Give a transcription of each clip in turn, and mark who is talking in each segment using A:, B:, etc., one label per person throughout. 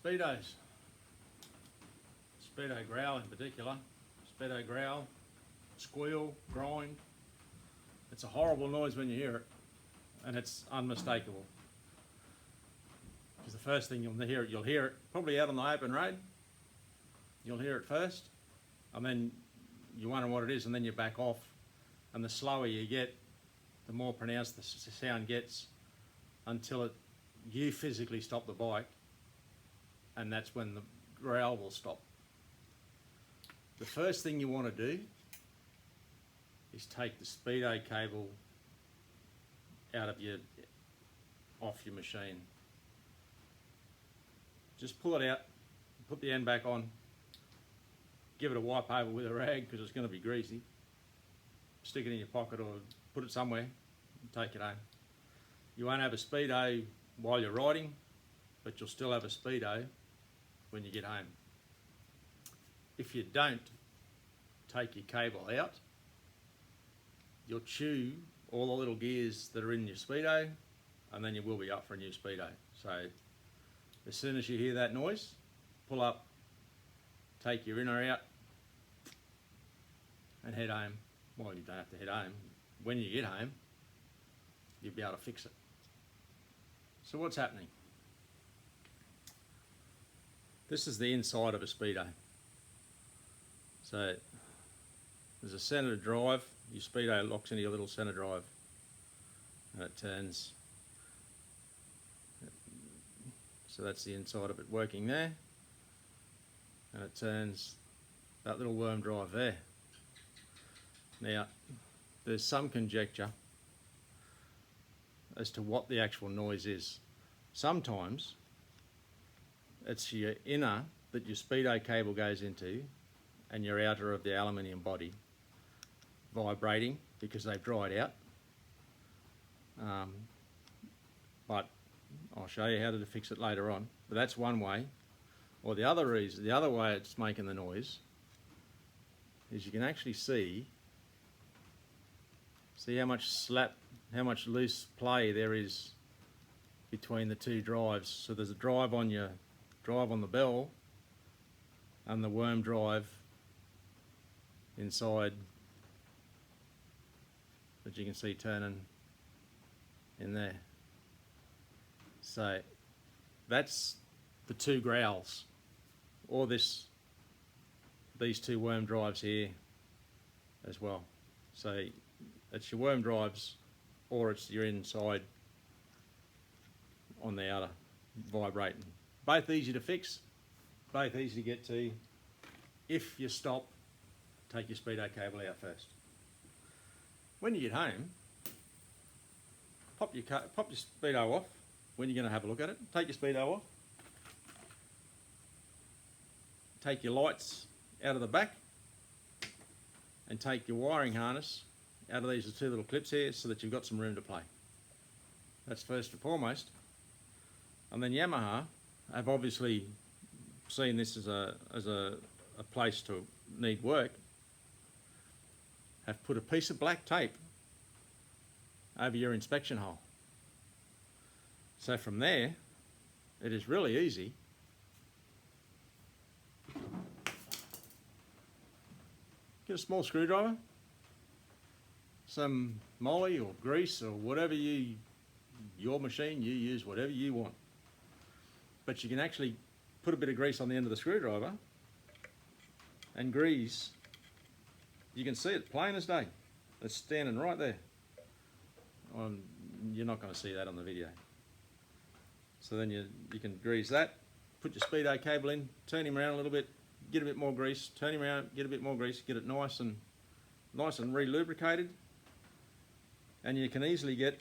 A: Speedos. Speedo growl in particular. Speedo growl, squeal, grind. It's a horrible noise when you hear it, and it's unmistakable. Because the first thing you'll hear it probably out on the open road. You'll hear it first, and then you wonder what it is, and then you back off. And the slower you get, the more pronounced the sound gets, until you physically stop the bike, and that's when the growl will stop. The first thing you want to do is take the Speedo cable off your machine. Just pull it out, put the end back on, give it a wipe over with a rag because it's going to be greasy. Stick it in your pocket or put it somewhere and take it home. You won't have a Speedo while you're riding, but you'll still have a Speedo when you get home. If you don't take your cable out, you'll chew all the little gears that are in your Speedo, and then you will be up for a new Speedo. So as soon as you hear that noise, pull up, take your inner out, and head home. Well, you don't have to head home. When you get home, you'll be able to fix it. So what's happening? This is the inside of a Speedo. So there's a centre drive. Your Speedo locks into your little centre drive, and it turns. So that's the inside of it working there, and it turns that little worm drive there. Now, there's some conjecture as to what the actual noise is. Sometimes it's your inner that your Speedo cable goes into, and your outer of the aluminium body vibrating because they've dried out. But I'll show you how to fix it later on. But that's one way. Or the other way it's making the noise is you can actually see how much loose play there is between the two drives. So there's a drive on the bell, and the worm drive inside that you can see turning in there. So that's the two growls, or these two worm drives here as well. So it's your worm drives, or it's your inside on the outer vibrating. Both easy to fix, both easy to get to. If you stop, take your Speedo cable out first. When you get home, pop your Speedo off. When you're going to have a look at it, take your Speedo off. Take your lights out of the back, and take your wiring harness out of these two little clips here so that you've got some room to play. That's first and foremost. And then Yamaha have obviously seen this as a place to need work, have put a piece of black tape over your inspection hole. So from there, it is really easy get a small screwdriver, some moly or grease or whatever your machine, you use whatever you want. But you can actually put a bit of grease on the end of the screwdriver and grease. You can see it plain as day. It's standing right there. You're not going to see that on the video. So then you can grease that, put your Speedo cable in, turn him around a little bit, get a bit more grease, turn him around, get a bit more grease, get it nice and re-lubricated, and you can easily get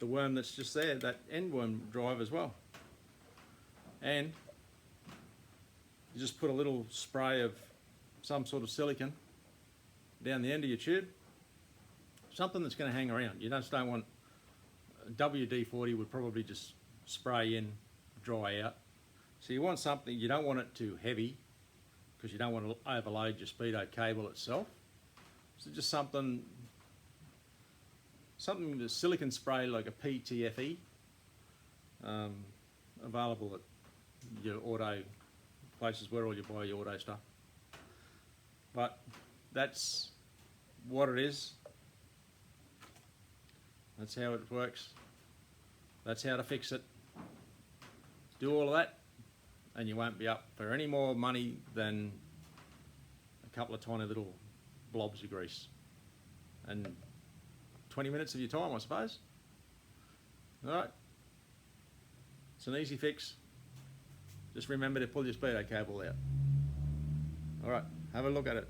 A: the worm that's just there, that end worm drive as well. And you just put a little spray of some sort of silicone down the end of your tube, something that's going to hang around. You just don't want, WD-40 would probably just spray in, dry out. So you want something, you don't want it too heavy because you don't want to overload your Speedo cable itself. So just something with silicone spray like a PTFE, available at your auto places where all you buy your auto stuff. But that's what it is. That's how it works. That's how to fix it. Do all of that and you won't be up for any more money than a couple of tiny little blobs of grease. And 20 minutes of your time, I suppose. Alright. It's an easy fix. Just remember to pull your Speedo cable out. Alright, have a look at it.